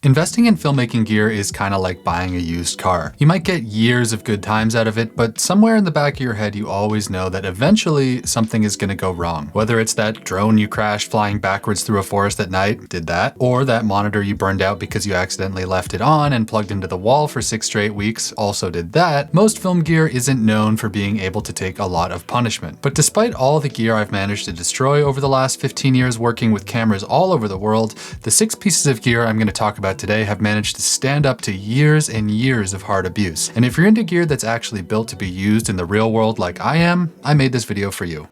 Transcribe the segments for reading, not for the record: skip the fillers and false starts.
Investing in filmmaking gear is kind of like buying a used car. You might get years of good times out of it, but somewhere in the back of your head you always know that eventually something is going to go wrong. Whether it's that drone you crashed flying backwards through a forest at night, did that, or that monitor you burned out because you accidentally left it on and plugged into the wall for 6 straight weeks, also did that. Most film gear isn't known for being able to take a lot of punishment. But despite all the gear I've managed to destroy over the last 15 years working with cameras all over the world, the 6 pieces of gear I'm going to talk about today have managed to stand up to years and years of hard abuse. And if you're into gear that's actually built to be used in the real world like I am, I made this video for you.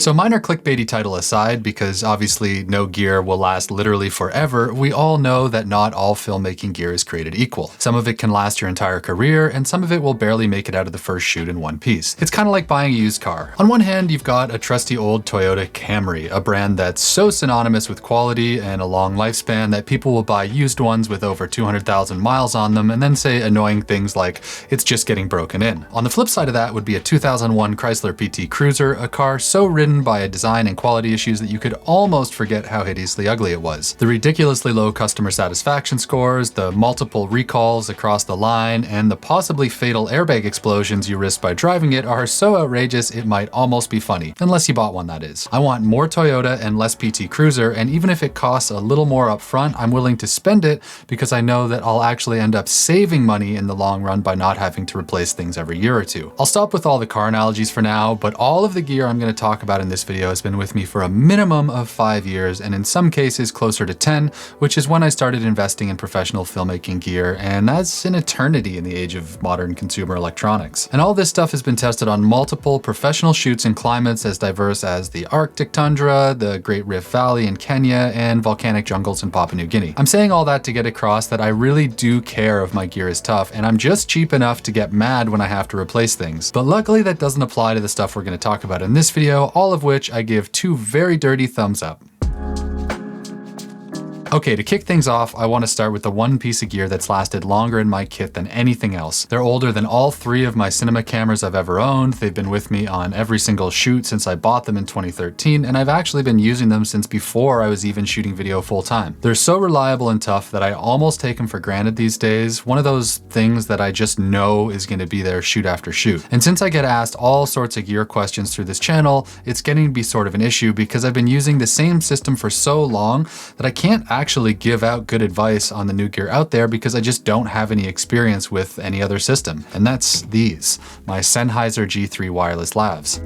So minor clickbaity title aside, because obviously no gear will last literally forever, we all know that not all filmmaking gear is created equal. Some of it can last your entire career, and some of it will barely make it out of the first shoot in one piece. It's kind of like buying a used car. On one hand, you've got a trusty old Toyota Camry, a brand that's so synonymous with quality and a long lifespan that people will buy used ones with over 200,000 miles on them and then say annoying things like, it's just getting broken in. On the flip side of that would be a 2001 Chrysler PT Cruiser, a car so ridden by a design and quality issues that you could almost forget how hideously ugly it was. The ridiculously low customer satisfaction scores, the multiple recalls across the line, and the possibly fatal airbag explosions you risked by driving it are so outrageous it might almost be funny. Unless you bought one, that is. I want more Toyota and less PT Cruiser, and even if it costs a little more upfront, I'm willing to spend it because I know that I'll actually end up saving money in the long run by not having to replace things every year or two. I'll stop with all the car analogies for now, but all of the gear I'm going to talk about in this video has been with me for a minimum of 5 years, and in some cases closer to 10, which is when I started investing in professional filmmaking gear, and that's an eternity in the age of modern consumer electronics. And all this stuff has been tested on multiple professional shoots in climates as diverse as the Arctic tundra, the Great Rift Valley in Kenya, and volcanic jungles in Papua New Guinea. I'm saying all that to get across that I really do care if my gear is tough, and I'm just cheap enough to get mad when I have to replace things. But luckily that doesn't apply to the stuff we're going to talk about in this video, all of which I give 2 very dirty thumbs up. Okay, to kick things off, I want to start with the one piece of gear that's lasted longer in my kit than anything else. They're older than all 3 of my cinema cameras I've ever owned. They've been with me on every single shoot since I bought them in 2013, and I've actually been using them since before I was even shooting video full time. They're so reliable and tough that I almost take them for granted these days. One of those things that I just know is going to be there shoot after shoot. And since I get asked all sorts of gear questions through this channel, it's getting to be sort of an issue because I've been using the same system for so long that I can't actually give out good advice on the new gear out there because I just don't have any experience with any other system. And that's these, my Sennheiser G3 wireless lavs.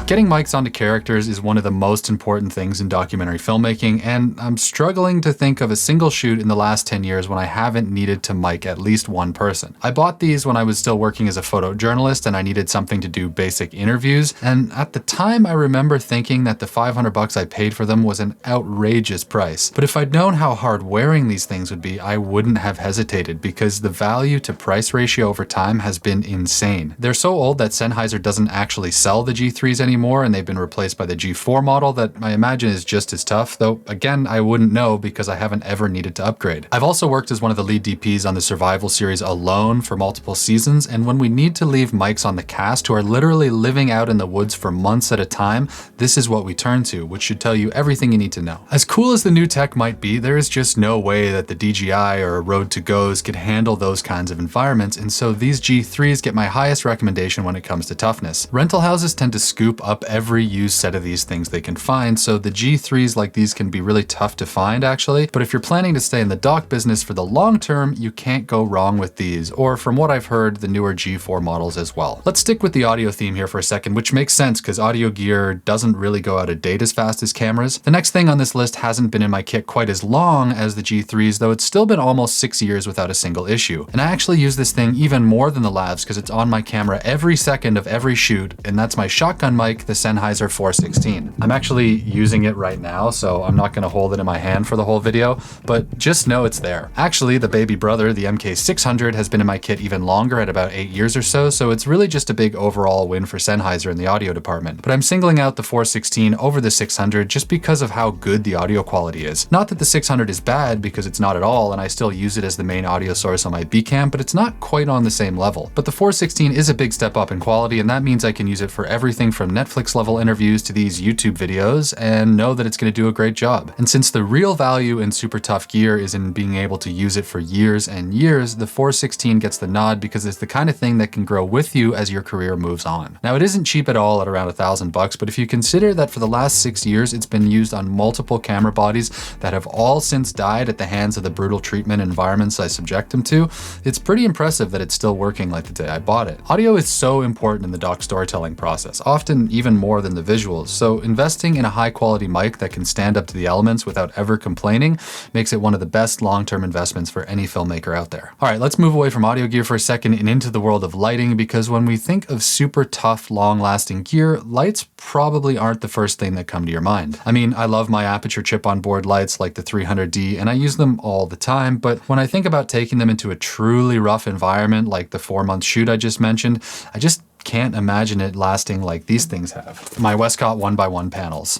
Getting mics onto characters is one of the most important things in documentary filmmaking, and I'm struggling to think of a single shoot in the last 10 years when I haven't needed to mic at least one person. I bought these when I was still working as a photojournalist and I needed something to do basic interviews, and at the time I remember thinking that the $500 I paid for them was an outrageous price. But if I'd known how hard wearing these things would be, I wouldn't have hesitated because the value to price ratio over time has been insane. They're so old that Sennheiser doesn't actually sell the G3s anymore, and they've been replaced by the G4 model that I imagine is just as tough, though again I wouldn't know because I haven't ever needed to upgrade. I've also worked as one of the lead DPs on the Survival series alone for multiple seasons, and when we need to leave mics on the cast who are literally living out in the woods for months at a time, this is what we turn to, which should tell you everything you need to know. As cool as the new tech might be, there is just no way that the DJI or Rode to Go's could handle those kinds of environments, and so these G3s get my highest recommendation when it comes to toughness. Rental houses tend to scoop up every used set of these things they can find, so the G3s like these can be really tough to find actually, but if you're planning to stay in the dock business for the long term, you can't go wrong with these, or from what I've heard, the newer G4 models as well. Let's stick with the audio theme here for a second, which makes sense because audio gear doesn't really go out of date as fast as cameras. The next thing on this list hasn't been in my kit quite as long as the G3s, though it's still been almost 6 years without a single issue. And I actually use this thing even more than the lavs because it's on my camera every second of every shoot, and that's my shotgun mic, the Sennheiser 416. I'm actually using it right now, so I'm not going to hold it in my hand for the whole video, but just know it's there. Actually, the baby brother, the MK600, has been in my kit even longer at about 8 years or so, so it's really just a big overall win for Sennheiser in the audio department. But I'm singling out the 416 over the 600 just because of how good the audio quality is. Not that the 600 is bad, because it's not at all, and I still use it as the main audio source on my B-cam, but it's not quite on the same level. But the 416 is a big step up in quality, and that means I can use it for everything from Netflix Netflix level interviews to these YouTube videos and know that it's going to do a great job. And since the real value in super tough gear is in being able to use it for years and years, the 416 gets the nod because it's the kind of thing that can grow with you as your career moves on. Now, it isn't cheap at all at around $1,000, but if you consider that for the last 6 years, it's been used on multiple camera bodies that have all since died at the hands of the brutal treatment environments I subject them to, it's pretty impressive that it's still working like the day I bought it. Audio is so important in the doc storytelling process, often even more than the visuals, so investing in a high quality mic that can stand up to the elements without ever complaining makes it one of the best long-term investments for any filmmaker out there. All right, let's move away from audio gear for a second and into the world of lighting, because when we think of super tough, long-lasting gear, lights probably aren't the first thing that come to your mind. I mean, I love my Aperture chip-on-board lights like the 300D, and I use them all the time, but when I think about taking them into a truly rough environment like the 4-month shoot I just mentioned, I just can't imagine it lasting like these things have. My Westcott 1x1 panels.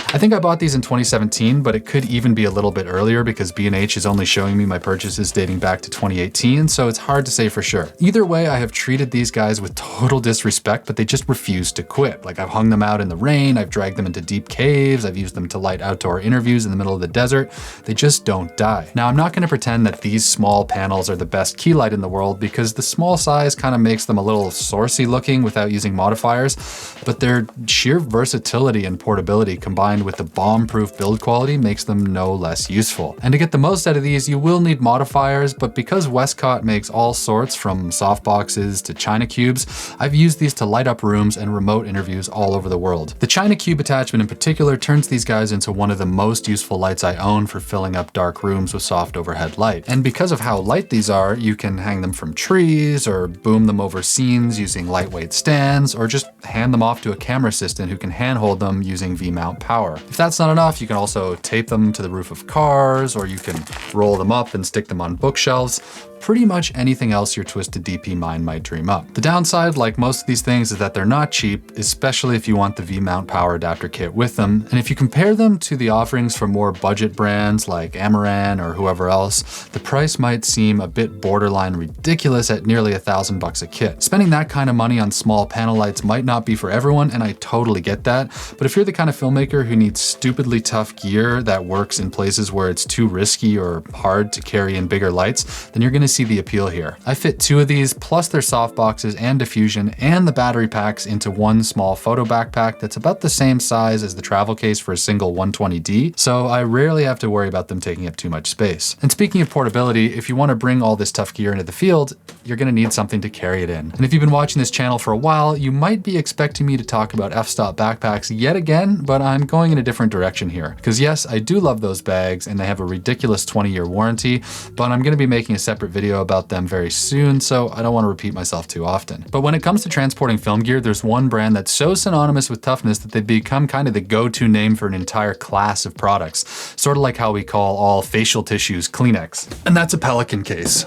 I think I bought these in 2017, but it could even be a little bit earlier because B&H is only showing me my purchases dating back to 2018, so it's hard to say for sure. Either way, I have treated these guys with total disrespect, but they just refuse to quit. Like, I've hung them out in the rain, I've dragged them into deep caves, I've used them to light outdoor interviews in the middle of the desert. They just don't die. Now, I'm not going to pretend that these small panels are the best key light in the world because the small size kind of makes them a little sourcey looking without using modifiers, but their sheer versatility and portability combined with the bomb-proof build quality makes them no less useful. And to get the most out of these, you will need modifiers, but because Westcott makes all sorts from softboxes to China cubes, I've used these to light up rooms and remote interviews all over the world. The China cube attachment in particular turns these guys into one of the most useful lights I own for filling up dark rooms with soft overhead light. And because of how light these are, you can hang them from trees or boom them over scenes using lightweight stands, or just hand them off to a camera assistant who can handhold them using V-mount power. If that's not enough, you can also tape them to the roof of cars, or you can roll them up and stick them on bookshelves. Pretty much anything else your twisted DP mind might dream up. The downside, like most of these things, is that they're not cheap, especially if you want the V-mount power adapter kit with them. And if you compare them to the offerings from more budget brands like Amaran or whoever else, the price might seem a bit borderline ridiculous at nearly $1,000 a kit. Spending that kind of money on small panel lights might not be for everyone, and I totally get that. But if you're the kind of filmmaker who needs stupidly tough gear that works in places where it's too risky or hard to carry in bigger lights, then you're going to see the appeal here. I fit 2 of these, plus their soft boxes and diffusion and the battery packs into one small photo backpack that's about the same size as the travel case for a single 120D, so I rarely have to worry about them taking up too much space. And speaking of portability, if you want to bring all this tough gear into the field, you're going to need something to carry it in. And if you've been watching this channel for a while, you might be expecting me to talk about f-stop backpacks yet again, but I'm going in a different direction here. Because yes, I do love those bags and they have a ridiculous 20-year warranty, but I'm going to be making a separate video about them very soon, so I don't want to repeat myself too often. But when it comes to transporting film gear, there's one brand that's so synonymous with toughness that they've become kind of the go-to name for an entire class of products, sort of like how we call all facial tissues Kleenex. And that's a Pelican case.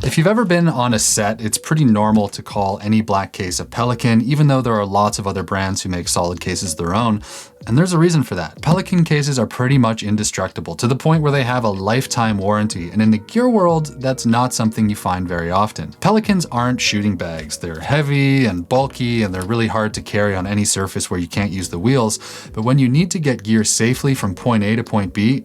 If you've ever been on a set, it's pretty normal to call any black case a Pelican, even though there are lots of other brands who make solid cases their own. And there's a reason for that. Pelican cases are pretty much indestructible, to the point where they have a lifetime warranty, and in the gear world, that's not something you find very often. Pelicans aren't shooting bags. They're heavy and bulky, and they're really hard to carry on any surface where you can't use the wheels, but when you need to get gear safely from point A to point B,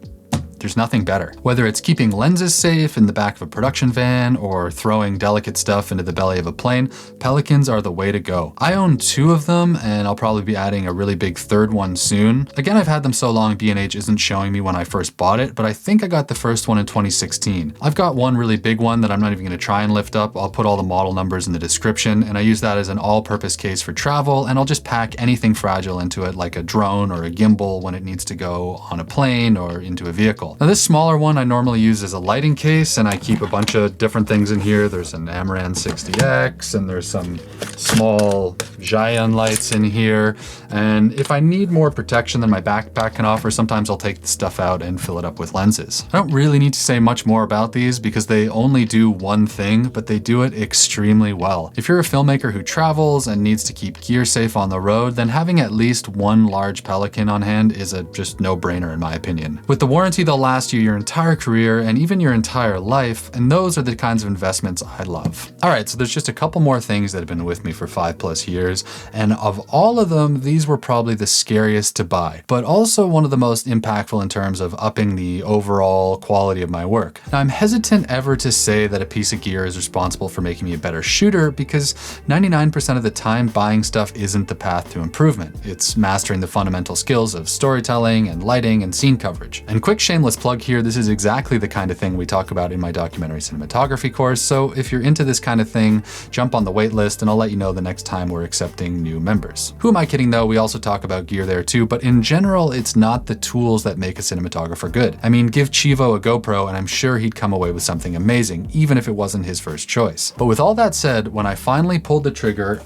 there's nothing better. Whether it's keeping lenses safe in the back of a production van or throwing delicate stuff into the belly of a plane, Pelicans are the way to go. I own 2 of them, and I'll probably be adding a really big 3rd one soon. Again, I've had them so long B&H isn't showing me when I first bought it, but I think I got the first one in 2016. I've got one really big one that I'm not even gonna try and lift up. I'll put all the model numbers in the description, and I use that as an all-purpose case for travel, and I'll just pack anything fragile into it, like a drone or a gimbal when it needs to go on a plane or into a vehicle. Now this smaller one I normally use as a lighting case, and I keep a bunch of different things in here. There's an Amaran 60X, and there's some small Giant lights in here. And if I need more protection than my backpack can offer, sometimes I'll take the stuff out and fill it up with lenses. I don't really need to say much more about these because they only do one thing, but they do it extremely well. If you're a filmmaker who travels and needs to keep gear safe on the road, then having at least one large Pelican on hand is a just no-brainer in my opinion. With the warranty they'll last you your entire career and even your entire life, and those are the kinds of investments I love. All right, so there's just a couple more things that have been with me for 5+ years, and of all of them, these were probably the scariest to buy, but also one of the most impactful in terms of upping the overall quality of my work. Now, I'm hesitant ever to say that a piece of gear is responsible for making me a better shooter because 99% of the time buying stuff isn't the path to improvement. It's mastering the fundamental skills of storytelling and lighting and scene coverage. And quick shameless plug here, this is exactly the kind of thing we talk about in my documentary cinematography course, so if you're into this kind of thing, jump on the wait list and I'll let you know the next time we're accepting new members. Who am I kidding though? We also talk about gear there too, but in general, it's not the tools that make a cinematographer good. I mean, give Chivo a GoPro and I'm sure he'd come away with something amazing, even if it wasn't his first choice. But with all that said, when I finally pulled the trigger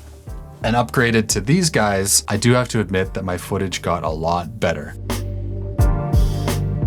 and upgraded to these guys, I do have to admit that my footage got a lot better.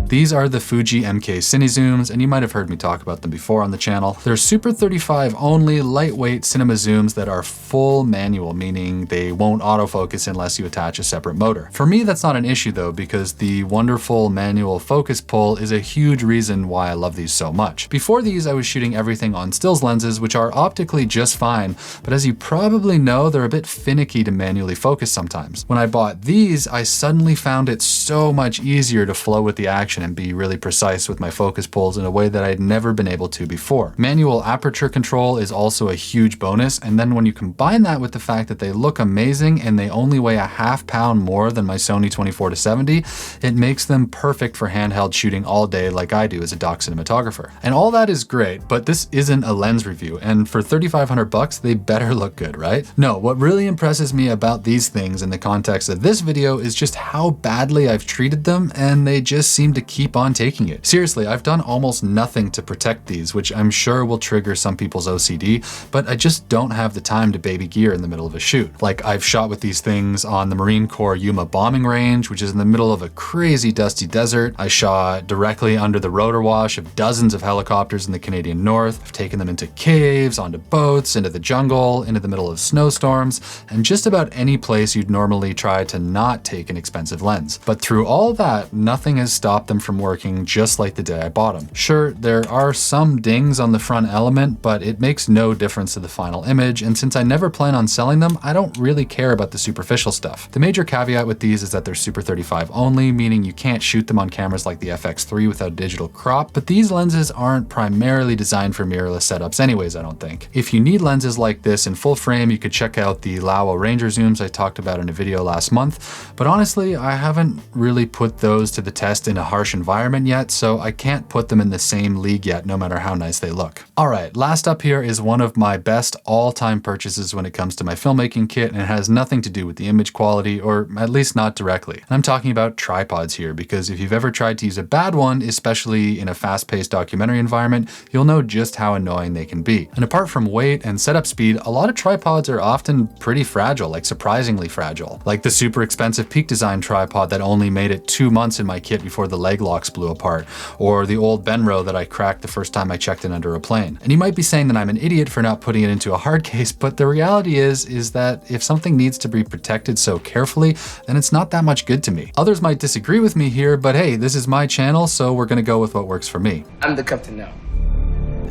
These are the Fuji MK Cinezooms, and you might have heard me talk about them before on the channel. They're Super 35 only, lightweight cinema zooms that are full manual, meaning they won't autofocus unless you attach a separate motor. For me, that's not an issue though, because the wonderful manual focus pull is a huge reason why I love these so much. Before these, I was shooting everything on stills lenses, which are optically just fine, but as you probably know, they're a bit finicky to manually focus sometimes. When I bought these, I suddenly found it so much easier to flow with the action and be really precise with my focus pulls in a way that I'd never been able to before. Manual aperture control is also a huge bonus, and then when you combine that with the fact that they look amazing and they only weigh a ½ pound more than my Sony 24-70, it makes them perfect for handheld shooting all day like I do as a doc cinematographer. And all that is great, but this isn't a lens review, and for $3,500 they better look good, right? No, what really impresses me about these things in the context of this video is just how badly I've treated them, and they just seem to keep on taking it. Seriously, I've done almost nothing to protect these, which I'm sure will trigger some people's OCD, but I just don't have the time to baby gear in the middle of a shoot. Like, I've shot with these things on the Marine Corps Yuma bombing range, which is in the middle of a crazy dusty desert. I shot directly under the rotor wash of dozens of helicopters in the Canadian North. I've taken them into caves, onto boats, into the jungle, into the middle of snowstorms, and just about any place you'd normally try to not take an expensive lens. But through all that, nothing has stopped them from working just like the day I bought them. Sure, there are some dings on the front element, but it makes no difference to the final image, and since I never plan on selling them, I don't really care about the superficial stuff. The major caveat with these is that they're Super 35 only, meaning you can't shoot them on cameras like the FX3 without digital crop, but these lenses aren't primarily designed for mirrorless setups anyways, I don't think. If you need lenses like this in full frame, you could check out the Laowa Ranger zooms I talked about in a video last month, but honestly, I haven't really put those to the test in a harsh environment yet, so I can't put them in the same league yet, no matter how nice they look. All right, last up here is one of my best all-time purchases when it comes to my filmmaking kit, and it has nothing to do with the image quality, or at least not directly. And I'm talking about tripods here, because if you've ever tried to use a bad one, especially in a fast-paced documentary environment, you'll know just how annoying they can be. And apart from weight and setup speed, a lot of tripods are often pretty fragile, like surprisingly fragile. Like the super expensive Peak Design tripod that only made it 2 months in my kit before the leg locks blew apart, or the old Benro that I cracked the first time I checked in under a plane. And you might be saying that I'm an idiot for not putting it into a hard case, but the reality is that if something needs to be protected so carefully, then it's not that much good to me. Others might disagree with me here, but hey, this is my channel, so we're gonna go with what works for me. I'm the captain now.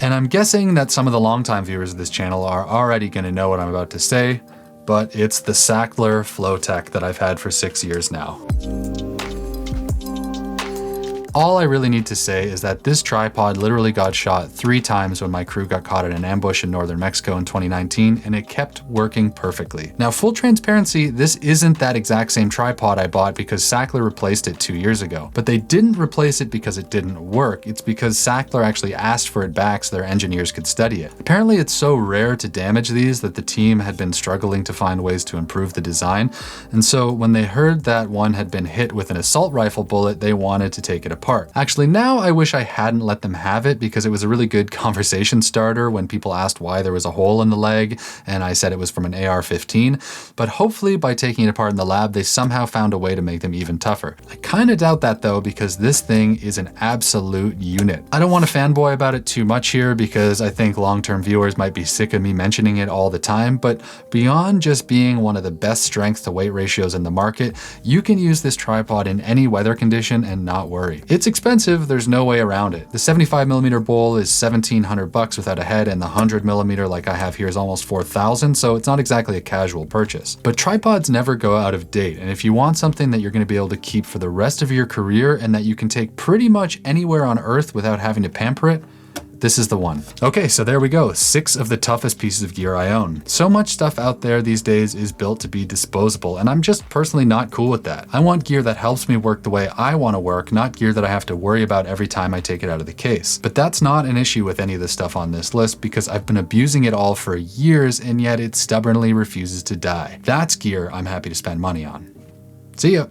And I'm guessing that some of the longtime viewers of this channel are already gonna know what I'm about to say, but it's the Sachtler Flowtech that I've had for 6 years now. All I really need to say is that this tripod literally got shot 3 times when my crew got caught in an ambush in northern Mexico in 2019, and it kept working perfectly. Now, full transparency, this isn't that exact same tripod I bought because Sachtler replaced it 2 years ago. But they didn't replace it because it didn't work. It's because Sachtler actually asked for it back so their engineers could study it. Apparently, it's so rare to damage these that the team had been struggling to find ways to improve the design. And so when they heard that one had been hit with an assault rifle bullet, they wanted to take it apart. Actually, now I wish I hadn't let them have it because it was a really good conversation starter when people asked why there was a hole in the leg, and I said it was from an AR-15. But hopefully by taking it apart in the lab, they somehow found a way to make them even tougher. I kind of doubt that though, because this thing is an absolute unit. I don't want to fanboy about it too much here because I think long-term viewers might be sick of me mentioning it all the time, but beyond just being one of the best strength to weight ratios in the market, you can use this tripod in any weather condition and not worry. It's expensive, there's no way around it. The 75mm bowl is $1,700 without a head, and the 100mm like I have here is almost $4,000, so it's not exactly a casual purchase. But tripods never go out of date, and if you want something that you're going to be able to keep for the rest of your career and that you can take pretty much anywhere on Earth without having to pamper it, this is the one. Okay, so there we go. 6 of the toughest pieces of gear I own. So much stuff out there these days is built to be disposable, and I'm just personally not cool with that. I want gear that helps me work the way I want to work, not gear that I have to worry about every time I take it out of the case. But that's not an issue with any of the stuff on this list because I've been abusing it all for years and yet it stubbornly refuses to die. That's gear I'm happy to spend money on. See ya.